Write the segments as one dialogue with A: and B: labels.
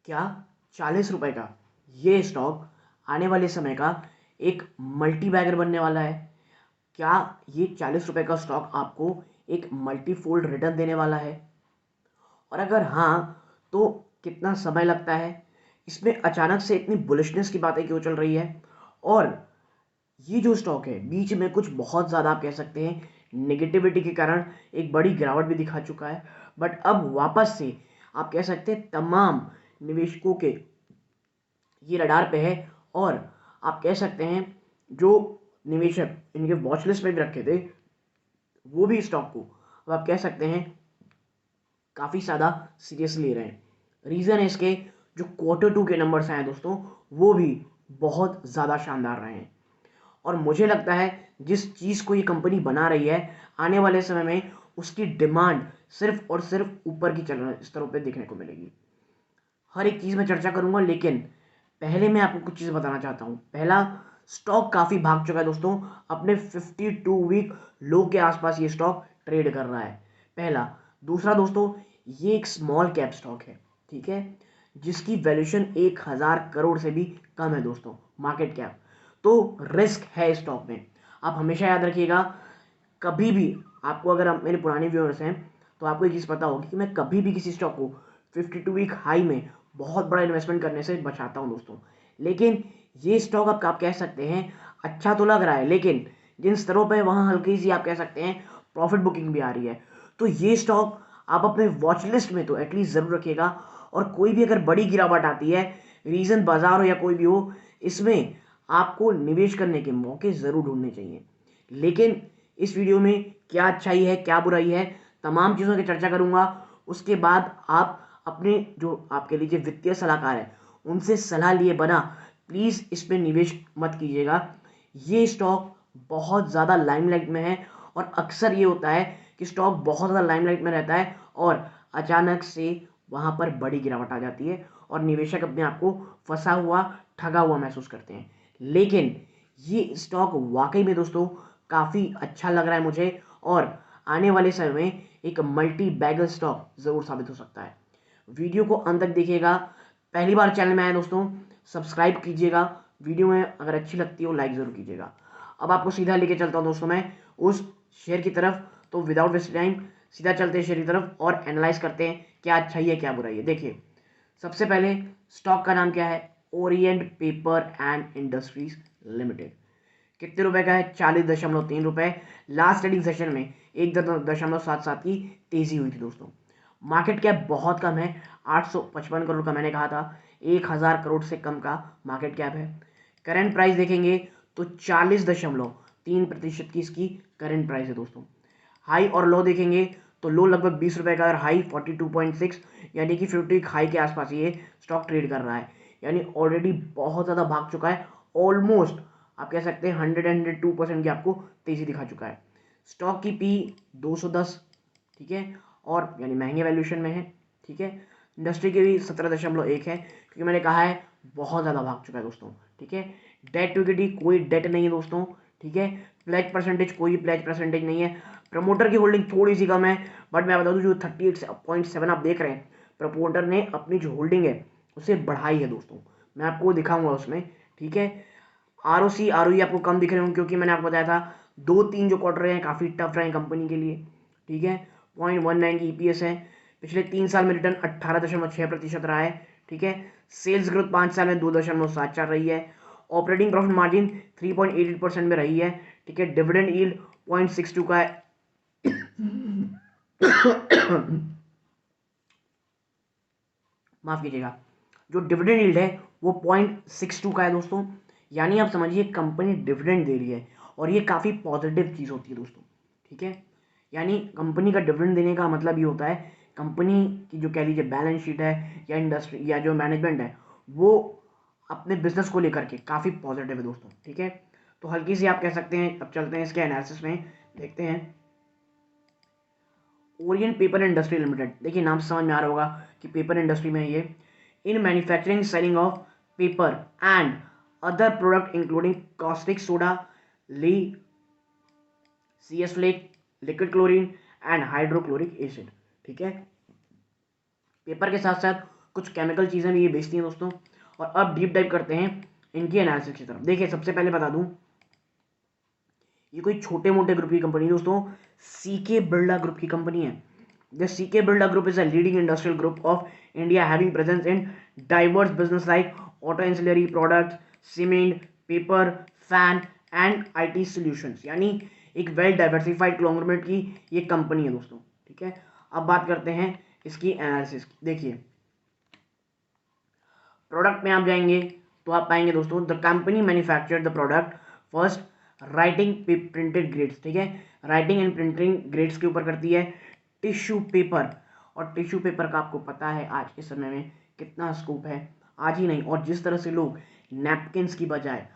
A: क्या 40 रुपए का ये स्टॉक आने वाले समय का एक मल्टी बैगर बनने वाला है? क्या ये 40 रुपए का स्टॉक आपको एक मल्टीफोल्ड रिटर्न देने वाला है? और अगर हाँ, तो कितना समय लगता है? इसमें अचानक से इतनी बुलिशनेस की बातें क्यों चल रही है? और ये जो स्टॉक है बीच में कुछ बहुत ज़्यादा आप कह सकते हैं नेगेटिविटी के कारण एक बड़ी गिरावट भी दिखा चुका है, बट अब वापस से आप कह सकते हैं तमाम निवेशकों के ये रडार पे है। और आप कह सकते हैं जो निवेशक इनके वॉच लिस्ट में भी रखे थे वो भी स्टॉक को अब आप कह सकते हैं काफ़ी ज़्यादा सीरियसली ले रहे हैं। रीज़न है इसके जो Q2 के नंबर्स आए हैं दोस्तों, वो भी बहुत ज़्यादा शानदार रहे हैं। और मुझे लगता है जिस चीज़ को ये कंपनी बना रही है आने वाले समय में उसकी डिमांड सिर्फ और सिर्फ ऊपर की चल स्तरों पे देखने को मिलेगी। हर एक चीज़ में चर्चा करूंगा, लेकिन पहले मैं आपको कुछ चीज़ बताना चाहता हूँ। पहला, स्टॉक काफ़ी भाग चुका है दोस्तों, अपने 52 वीक लो के आसपास ये स्टॉक ट्रेड कर रहा है। पहला। दूसरा दोस्तों, ये एक स्मॉल कैप स्टॉक है, ठीक है, जिसकी वैल्यूएशन 1000 करोड़ से भी कम है दोस्तों, मार्केट कैप। तो रिस्क है स्टॉक में। आप हमेशा याद रखिएगा, कभी भी आपको, अगर आप मेरे पुराने व्यूअर्स हैं तो आपको एक चीज़ पता होगी कि मैं कभी भी किसी स्टॉक को 52 वीक हाई में बहुत बड़ा इन्वेस्टमेंट करने से बचाता हूं दोस्तों। लेकिन ये स्टॉक आप कह सकते हैं अच्छा तो लग रहा है, लेकिन जिन स्तरों पे वहाँ हल्की सी आप कह सकते हैं प्रॉफिट बुकिंग भी आ रही है। तो ये स्टॉक आप अपने वॉच लिस्ट में तो एटलीस्ट ज़रूर रखिएगा। और कोई भी अगर बड़ी गिरावट आती है, रीज़न बाजार हो या कोई भी हो, इसमें आपको निवेश करने के मौके ज़रूर ढूंढने चाहिए। लेकिन इस वीडियो में क्या अच्छाई है क्या बुराई है, तमाम चीज़ों की चर्चा करूंगा। उसके बाद आप अपने जो आपके लिए वित्तीय सलाहकार है उनसे सलाह लिए बना प्लीज़ इस पर निवेश मत कीजिएगा। ये स्टॉक बहुत ज़्यादा लाइमलाइट में है, और अक्सर ये होता है कि स्टॉक बहुत ज़्यादा लाइमलाइट में रहता है और अचानक से वहाँ पर बड़ी गिरावट आ जाती है और निवेशक अपने आप को फंसा हुआ ठगा हुआ महसूस करते हैं। लेकिन ये स्टॉक वाकई में दोस्तों काफ़ी अच्छा लग रहा है मुझे, और आने वाले समय में एक मल्टी बैगर स्टॉक ज़रूर साबित हो सकता है। वीडियो को अंत तक देखिएगा। पहली बार चैनल में आए दोस्तों, सब्सक्राइब कीजिएगा। वीडियो में अगर अच्छी लगती हो लाइक ज़रूर कीजिएगा। अब आपको सीधा लेके चलता हूँ दोस्तों मैं उस शेयर की तरफ। तो विदाउट वेस्ट टाइम सीधा चलते हैं शेयर की तरफ और एनालाइज करते हैं क्या अच्छाई है क्या बुराई है। देखिए, सबसे पहले स्टॉक का नाम क्या है? Orient paper and industries limited. कितने रुपए का है? 40.3 रुपए। लास्ट ट्रेडिंग सेशन में 1.77 की तेजी हुई थी दोस्तों। मार्केट कैप बहुत कम है, 855 करोड़ का मैंने कहा था, 1000 करोड़ से कम का मार्केट कैप है। करंट प्राइस देखेंगे तो 40.3% की इसकी करंट प्राइस है दोस्तों। हाई और लो देखेंगे तो लो लगभग 20 रुपए का और हाई 42.6, यानी कि 50 हाई के आसपास ये स्टॉक ट्रेड कर रहा है। यानी ऑलरेडी बहुत ज़्यादा भाग चुका है, ऑलमोस्ट आप कह सकते हैं 102% की आपको तेजी दिखा चुका है। स्टॉक की पी 210, ठीक है, और यानी महंगे वैल्यूएशन में है, ठीक है। इंडस्ट्री की भी 17.1 है, क्योंकि मैंने कहा है बहुत ज़्यादा भाग चुका है दोस्तों, ठीक है। डेट टू इक्विटी कोई डेट नहीं है दोस्तों, ठीक है। प्लेज परसेंटेज कोई प्लेज परसेंटेज नहीं है। प्रमोटर की होल्डिंग थोड़ी सी कम है, बट मैं बता दूं जो 38.7 आप देख रहे हैं, प्रमोटर ने अपनी जो होल्डिंग है उसे बढ़ाई है दोस्तों। मैं आपको दिखाऊंगा उसमें, ठीक है। R O C R O आपको कम दिख रहे होंगे, क्योंकि मैंने आपको बताया था 2-3 जो क्वार्टर रहे हैं काफ़ी टफ रहे हैं कंपनी के लिए, ठीक है। 0.19 की ईपीएस है। पिछले 3 साल में रिटर्न 18.6% रहा है, ठीक है। सेल्स ग्रोथ 5 साल में 2.74 रही है। ऑपरेटिंग प्रॉफिट मार्जिन 3.88% में रही है, ठीक है। डिविडेंड यील्ड 0.62 का है। माफ कीजिएगा, जो डिविडेंड यील्ड है वो 0.62 का है दोस्तों। यानी आप समझिए कंपनी डिविडेंड दे रही है, और ये काफ़ी पॉजिटिव चीज़ होती है दोस्तों, ठीक है। यानी कंपनी का डिविडेंड देने का मतलब ये होता है कंपनी की जो कह लीजिए बैलेंस शीट है या इंडस्ट्री या जो मैनेजमेंट है वो अपने बिजनेस को लेकर के काफ़ी पॉजिटिव है दोस्तों, ठीक है। तो हल्की सी आप कह सकते हैं, अब चलते हैं इसके एनालिसिस में, देखते हैं। ओरिएंट पेपर इंडस्ट्री लिमिटेड, देखिए नाम से समझ में आ रहा होगा कि पेपर इंडस्ट्री में है ये। In manufacturing selling of paper and other product including caustic soda, lye, CS flake, liquid chlorine and hydrochloric acid, ठीक है। पेपर के साथ साथ कुछ केमिकल चीज़ें भी ये बेचती हैं दोस्तों। और अब डीप डाइव करते हैं इनकी एनालिसिस की तरफ। देखिए सबसे पहले बता दूं, ये कोई छोटे मोटे ग्रुप की कंपनी दोस्तों, सीके बिरला ग्रुप की कंपनी है। The CK Birla group is a leading industrial group of India having presence in diverse business like auto ancillary products, cement, paper, fan and IT solutions. यानी एक वेल डाइवर्सिफाइड कॉन्ग्लोमरेट की ये company है दोस्तों, ठीक है। अब बात करते हैं इसकी एनालिसिस की। देखिए प्रोडक्ट में आप जाएंगे तो आप पाएंगे दोस्तों, the company manufacture the product first writing printed grades, ठीक है। राइटिंग एंड प्रिंटिंग ग्रेड्स के ऊपर करती है। टिश्यू पेपर, और टिश्यू पेपर का आपको पता है आज के समय में कितना स्कोप है। आज ही नहीं, और जिस तरह से लोग नैपकिन्स की बजाय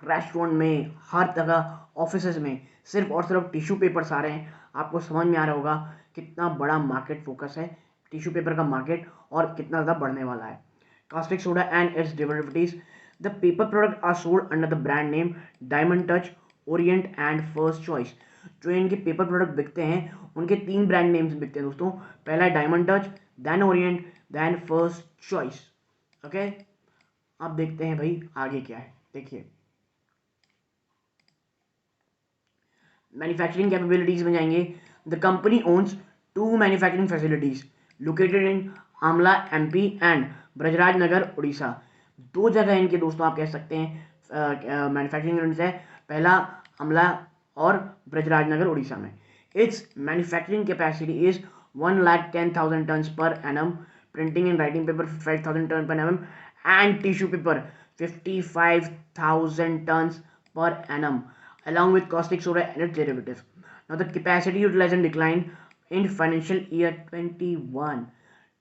A: रेस्टोरेंट में, हर जगह, ऑफिस में सिर्फ और सिर्फ टिश्यू पेपर्स आ रहे हैं, आपको समझ में आ रहा होगा कितना बड़ा मार्केट फोकस है टिश्यू पेपर का मार्केट, और कितना ज़्यादा बढ़ने वाला है। Caustic soda and its derivatives. The paper products are sold under the brand name Diamond Touch, Orient and First Choice. जो इनके पेपर प्रोडक्ट बिकते हैं उनके 3 ब्रांड नेम्स बिकते हैं दोस्तों। पहला है diamond touch, then Orient, then first choice. Okay, अब देखते हैं भाई आगे क्या है। देखिए मैन्युफैक्चरिंग कैपेबिलिटीज में जाएंगे। The company owns 2 manufacturing facilities located in Amla MP and Brajraj नगर उड़ीसा। 2 जगह इनके दोस्तों आप कह सकते हैं मैन्युफैक्चरिंग यूनिट्स है, पहला आमला और ब्रजराज नगर उड़ीसा में। Its manufacturing capacity is 1,10,000 tons per annum, printing and writing paper 55,000 ton per annum and tissue paper 55,000 tons per annum, along with caustic soda and its derivatives. Now, the capacity utilization declined in financial year 21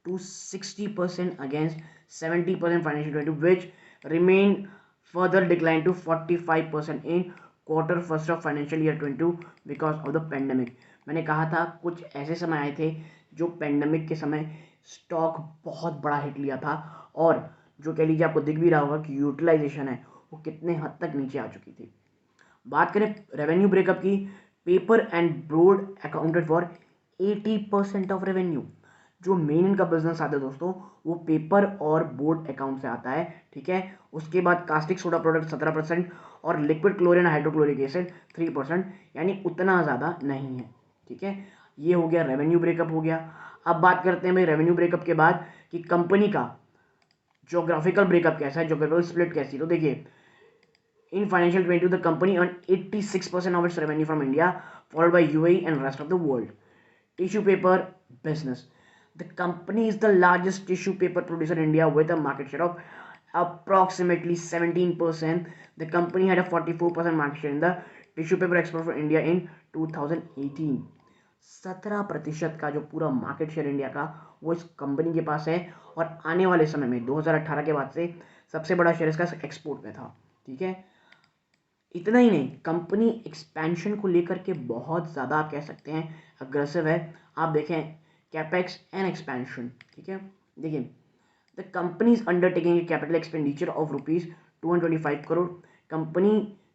A: to 60% against 70% financial 22, which remained further declined to 45% in quarter first of financial year 22 because of the pandemic. मैंने कहा था कुछ ऐसे समय आए थे जो pandemic के समय स्टॉक बहुत बड़ा हिट लिया था, और जो कह लीजिए आपको दिख भी रहा होगा कि यूटिलाइजेशन है वो कितने हद तक नीचे आ चुकी थी। बात करें रेवेन्यू ब्रेकअप की, paper and board accounted for 80% of revenue. जो मेन इनका बिजनेस आता है दोस्तों वो पेपर और बोर्ड अकाउंट से आता है, ठीक है। उसके बाद कास्टिक सोडा प्रोडक्ट 17% और लिक्विड क्लोरीन हाइड्रोक्लोरिक एसिड 3%, यानी उतना ज़्यादा नहीं है, ठीक है। ये हो गया रेवेन्यू ब्रेकअप हो गया। अब बात करते हैं भाई रेवेन्यू ब्रेकअप के बाद कि कंपनी का जोग्राफिकल ब्रेकअप कैसा है, जोग्राफिकल स्प्लिट कैसी। तो देखिए in financial 22 the company earn 86% of its revenue from India, followed by UAE and rest of the world. Tissue paper business, the company is the largest tissue paper producer in India with a market share of approximately 17%. The company had a 44% market share in the tissue paper export for India in 2018. 17% का जो पूरा market share India का वो इस company के पास है, और आने वाले समय में 2018 के बाद से सबसे बड़ा शेयर इसका एक्सपोर्ट में था, ठीक है। इतना ही नहीं, कंपनी एक्सपेंशन को लेकर के बहुत ज़्यादा आप कह सकते हैं अग्रेसिव है। आप देखें कैपेक्स एंड एक्सपेंशन, ठीक है। देखिए the company is undertaking A capital expenditure of rupees 225 crore. Company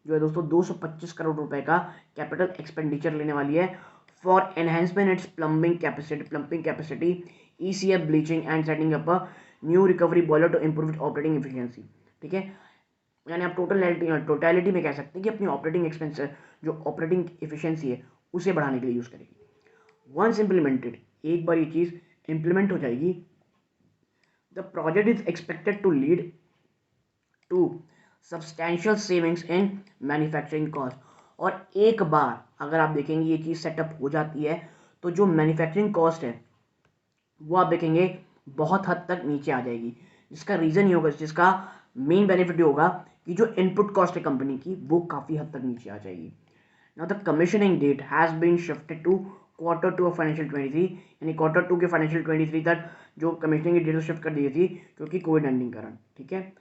A: जो है दोस्तों 225 करोड़ रुपए का कैपिटल एक्सपेंडिचर लेने वाली है for enhancement its plumbing capacity, ECF bleaching and setting up a new recovery boiler to improve operating efficiency, ठीक है। यानी आप टोटलिटी में कह सकते हैं कि अपनी ऑपरेटिंग एक्सपेंस जो ऑपरेटिंग एफिशिएंसी है उसे बढ़ाने के लिए यूज़ करेगी। वंस इम्प्लीमेंटेड, एक बार ये चीज़ इम्प्लीमेंट हो जाएगी, the project is expected to lead to substantial savings in manufacturing cost. और एक बार अगर आप देखेंगे ये चीज़ सेटअप हो जाती है तो जो मैन्युफैक्चरिंग कॉस्ट है वो आप देखेंगे बहुत हद तक नीचे आ जाएगी। जिसका रीज़न ये होगा, जिसका मेन बेनिफिट ये होगा कि जो इनपुट कॉस्ट है कंपनी की वो काफ़ी हद तक नीचे आ जाएगी। Now the commissioning date has been shifted to Q2 of financial 23, यानी Q2 के फाइनेंशियल 23 तक जो कमीशनिंग की डेट शिफ्ट कर दी थी क्योंकि कोविड-19 कारण, ठीक है।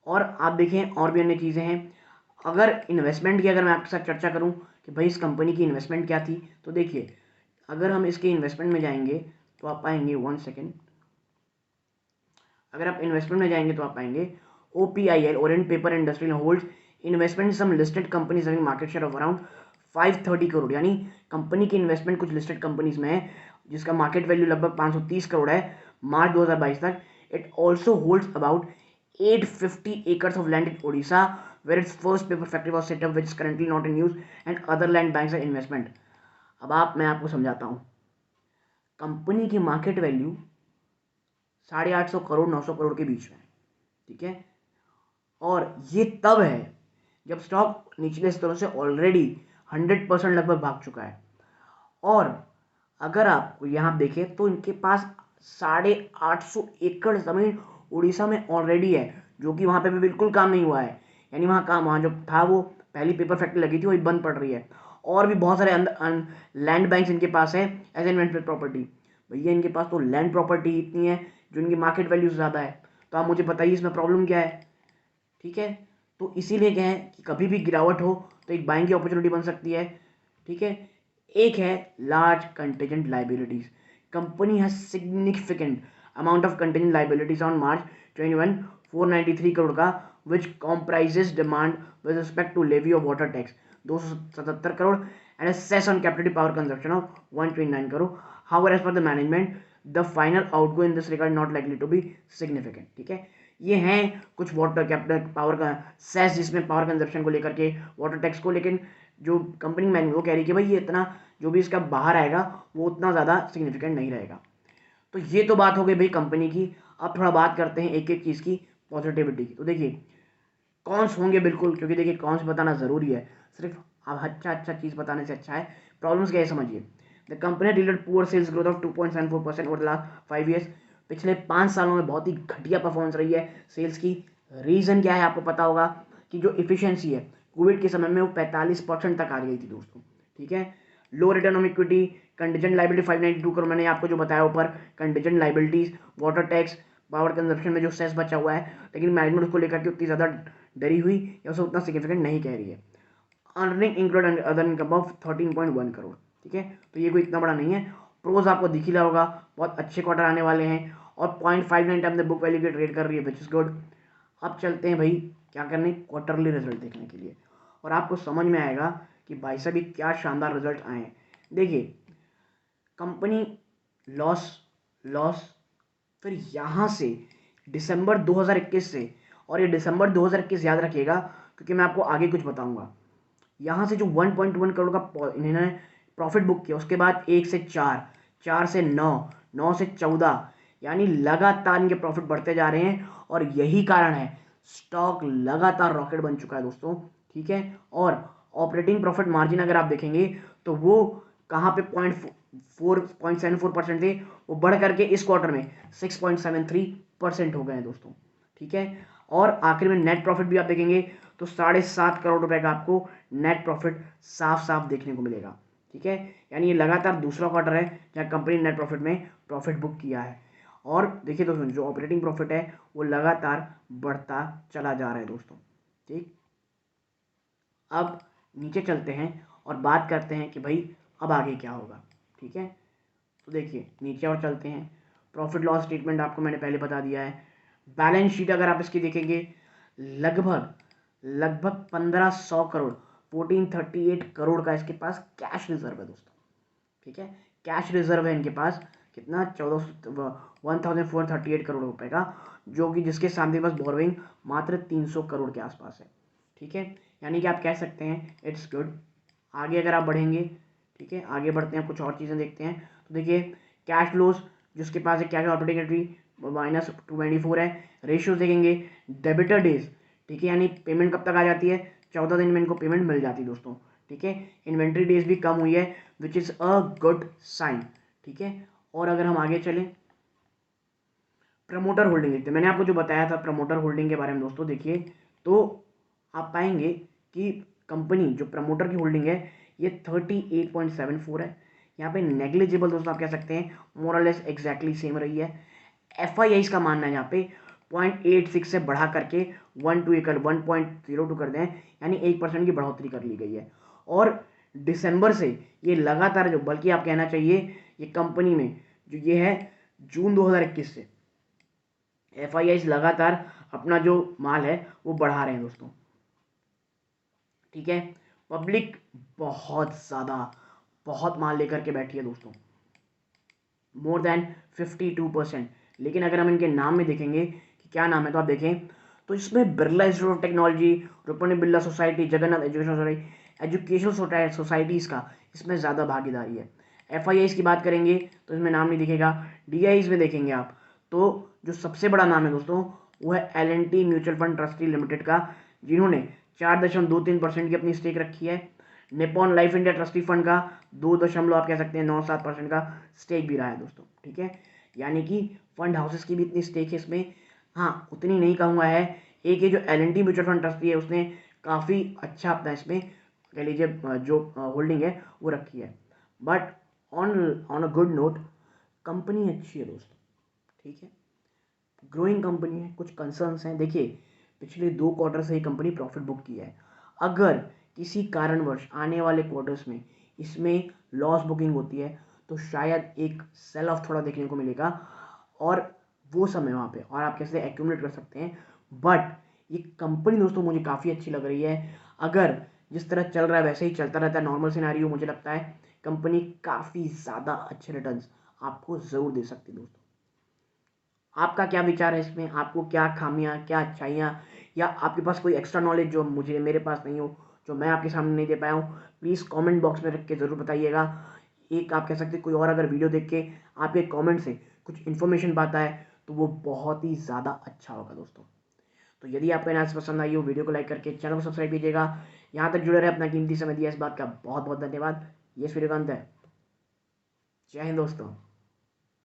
A: और आप देखें और भी अन्य चीज़ें हैं। अगर इन्वेस्टमेंट की अगर मैं आपके साथ चर्चा करूं कि भाई इस कंपनी की इन्वेस्टमेंट क्या थी, तो देखिए अगर हम इसके इन्वेस्टमेंट में जाएंगे तो आप पाएंगे, 1 सेकेंड, अगर आप इन्वेस्टमेंट में जाएंगे तो आप पाएंगे OPIL Orient paper industrial holds investment in some listed companies having market share of around 530 crore. यानी कंपनी की इन्वेस्टमेंट कुछ लिस्टेड कंपनीज में है जिसका मार्केट वैल्यू लगभग 530 करोड़ है मार्च 2022 तक। It also holds about 850 acres of land in Odisha, where its first paper factory was set up, which is currently not in use, and other land banks are investment. अब मैं आपको समझाता हूँ. Company की market value 850 crore 900 crore के बीच में, ठीक है. और ये तब है जब स्टॉक निचले स्तरों से ऑलरेडी 100% लगभग भाग चुका है. और अगर आप यहाँ देखें तो इनके पास 850 एकड़ ज़मीन उड़ीसा में ऑलरेडी है, जो कि वहाँ पे भी बिल्कुल काम नहीं हुआ है. यानी वहाँ जो था वो पहली पेपर फैक्ट्री लगी थी वही बंद पड़ रही है. और भी बहुत सारे लैंड बैंक्स इनके पास है एज इन्वेस्टमेंट प्रॉपर्टी. भैया इनके पास तो लैंड प्रॉपर्टी इतनी है जो इनकी मार्केट वैल्यू ज़्यादा है. तो आप मुझे बताइए इसमें प्रॉब्लम क्या है. ठीक है, तो इसीलिए क्या है कि कभी भी गिरावट हो तो एक बाइंग की अपॉर्चुनिटी बन सकती है. ठीक है. एक है large contingent liabilities. Company has significant amount of contingent liabilities on March 21 493 crore का, which comprises demand with respect to levy of water tax 277 crore and a cess on captive power consumption of 129 crore. However, as per the management, the final outgo in this regard not likely to be significant. ठीक है, ये हैं कुछ water capital power का cess जिसमें power consumption को लेकर के वाटर टैक्स को, लेकिन जो कंपनी मैनेजमेंट वो कह रही है कि भाई ये इतना जो भी इसका बाहर आएगा वो उतना ज़्यादा सिग्निफिकेंट नहीं रहेगा. तो ये तो बात हो गई भाई कंपनी की. अब थोड़ा बात करते हैं एक एक चीज़ की पॉजिटिविटी की. तो देखिए कॉन्स होंगे बिल्कुल, क्योंकि देखिए कॉन्स बताना ज़रूरी है. सिर्फ अब अच्छा चीज़ बताने से अच्छा है प्रॉब्लम्स क्या है समझिए. The company delivered poor sales growth of 2.74% over the last 5 years. पिछले 5 सालों में बहुत ही घटिया परफॉर्मेंस रही है सेल्स की. रीज़न क्या है आपको पता होगा कि जो इफिशियंसी है कोविड के समय में वो 45% तक आ गई थी दोस्तों. ठीक है. Low return on equity, contingent liability 592 crore, मैंने आपको जो बताया ऊपर, contingent liabilities, water tax, power consumption में जो सेस बचा हुआ है, लेकिन मैनेजमेंट उसको लेकर के उतनी ज़्यादा डरी हुई या उसे उतना सिग्निफिकेंट नहीं कह रही है. Earning include other income of 13.1 crore. ठीक है, तो ये कोई इतना बड़ा नहीं है. प्रोज आपको दिख ही रहा होगा, बहुत अच्छे क्वार्टर आने वाले हैं और 0.59 टाइम द बुक वैल्यू की ट्रेड कर रही है, विच इज़ गुड. अब चलते हैं भाई क्या करने, क्वार्टरली रिजल्ट देखने के लिए, और आपको समझ में आएगा कि भाई साहब ये क्या शानदार रिजल्ट आए हैं. देखिए कंपनी लॉस लॉस, फिर यहाँ से दिसंबर 2021 से, और ये दिसंबर 2021 याद रखिएगा क्योंकि मैं आपको आगे कुछ बताऊंगा. यहाँ से जो 1.1 करोड़ का इन्होंने प्रॉफिट बुक किया, उसके बाद 1 से 4, 4 से 9, 9 से 14, यानी लगातार इनके प्रॉफिट बढ़ते जा रहे हैं. और यही कारण है स्टॉक लगातार रॉकेट बन चुका है दोस्तों. ठीक है. और ऑपरेटिंग प्रॉफिट मार्जिन अगर आप देखेंगे तो वो कहाँ पे 0.74% थे, वो बढ़ करके इस क्वार्टर में 6.73% हो गए हैं दोस्तों. ठीक है. और आखिर में नेट प्रॉफिट भी आप देखेंगे तो 7.5 करोड़ रुपए का आपको नेट प्रॉफिट साफ साफ देखने को मिलेगा. ठीक है. यानी ये लगातार दूसरा क्वार्टर है जहाँ कंपनी नेट प्रॉफिट में प्रॉफिट बुक किया है. और देखिए दोस्तों जो ऑपरेटिंग प्रॉफिट है वो लगातार बढ़ता चला जा रहा है दोस्तों. ठीक. अब नीचे चलते हैं और बात करते हैं कि भाई अब आगे क्या होगा. ठीक है. तो देखिए नीचे और चलते हैं. प्रॉफिट लॉस स्टेटमेंट आपको मैंने पहले बता दिया है. बैलेंस शीट अगर आप इसकी देखेंगे लगभग लगभग 1500 करोड़ 1438 करोड़ का इसके पास कैश रिजर्व है दोस्तों. ठीक है. कैश रिजर्व है इनके पास कितना 1438 करोड़ रुपए का, जो कि जिसके सामने बस बोरोइंग मात्र 300 करोड़ के आसपास है. ठीक है. यानी कि आप कह सकते हैं इट्स गुड. आगे अगर आप बढ़ेंगे, ठीक है, आगे बढ़ते हैं कुछ और चीज़ें देखते हैं. तो देखिए कैश फ्लोज जिसके पास है, कैश ऑपरेटिंग एक्टिविटी -224 है. रेशियोज देखेंगे, डेबिटर डेज, ठीक है, यानी पेमेंट कब तक आ जाती है, 14 दिन में इनको पेमेंट मिल जाती है दोस्तों. ठीक है. इन्वेंट्री डेज भी कम हुई है which is a good sign. ठीक है. और अगर हम आगे चलें प्रमोटर होल्डिंग देखते हैं. मैंने आपको जो बताया था प्रमोटर होल्डिंग के बारे में दोस्तों, देखिए तो आप पाएंगे कि कंपनी जो प्रमोटर की होल्डिंग है ये 38.74 है. यहाँ पे नेग्लिजिबल दोस्तों आप कह सकते हैं, मोरलेस एग्जैक्टली सेम रही है. FIIs का मानना है यहाँ पे 0.86 से बढ़ा करके 1.02 कर दें, यानी 1% की बढ़ोतरी कर ली गई है. और दिसंबर से ये लगातार जो, बल्कि आप कहना चाहिए ये कंपनी में जो ये है जून 2021 से FIIs लगातार अपना जो माल है वो बढ़ा रहे हैं दोस्तों. ठीक है. पब्लिक बहुत ज़्यादा बहुत माल लेकर के बैठी है दोस्तों, मोर देन 52%. लेकिन अगर हम इनके नाम में देखेंगे कि क्या नाम है, तो आप देखें तो इसमें Birla institute of technology, Rukmini Birla society, Jagannath education society, educational societies का इसमें ज़्यादा भागीदारी है। FIIs की बात करेंगे तो इसमें नाम नहीं दिखेगा। DIs में देखेंगे आप तो जो सबसे बड़ा नाम है दोस्तों वो है L&T mutual fund trustee limited का, जिन्होंने 4.23% की अपनी स्टेक रखी है। Nippon life India trustee fund का 2 आप कह सकते हैं 97% का स्टेक भी रहा है दोस्तों, ठीक है। यानी कि फंड हाउसेस की भी इतनी स्टेक है इसमें। हाँ, उतनी नहीं कहूँगा है। एक ये जो L&T म्यूचुअल फंड ट्रस्टी है उसने काफ़ी अच्छा अपना इसमें कह लीजिए जो होल्डिंग है वो रखी है। But on a good note, company अच्छी है दोस्तों, ठीक है, ग्रोइंग कंपनी है। कुछ कंसर्न्स हैं, देखिए पिछले 2 क्वार्टर से ये कंपनी प्रॉफिट बुक किया है। अगर किसी कारणवश आने वाले क्वार्टर्स में इसमें लॉस बुकिंग होती है तो शायद एक सेल ऑफ थोड़ा देखने को मिलेगा, और वो समय वहाँ पे और आप कैसे एक्यूमुलेट कर सकते हैं। बट ये कंपनी दोस्तों मुझे काफ़ी अच्छी लग रही है। अगर जिस तरह चल रहा है वैसे ही चलता रहता है नॉर्मल सिनेरियो, मुझे लगता है कंपनी काफ़ी ज़्यादा अच्छे रिटर्न्स आपको ज़रूर दे सकती है दोस्तों। आपका क्या विचार है इसमें? आपको क्या खामियां, क्या अच्छाइयाँ, या आपके पास कोई एक्स्ट्रा नॉलेज जो मुझे मेरे पास नहीं हो, जो मैं आपके सामने नहीं दे पाया हूँ, प्लीज़ कमेंट बॉक्स में रख के ज़रूर बताइएगा। एक आप कह सकते हैं कोई और अगर वीडियो देख के आपके कमेंट से कुछ इन्फॉर्मेशन पाता है तो वो बहुत ही ज़्यादा अच्छा होगा दोस्तों। तो यदि आपको एनालिसिस पसंद आई हो, वीडियो को लाइक करके चैनल को सब्सक्राइब कीजिएगा। यहाँ तक जुड़े रहे, अपना कीमती समय दिया, इस बात का बहुत बहुत धन्यवाद। ये इस वीडियो का अंत है। जय हिंद दोस्तों।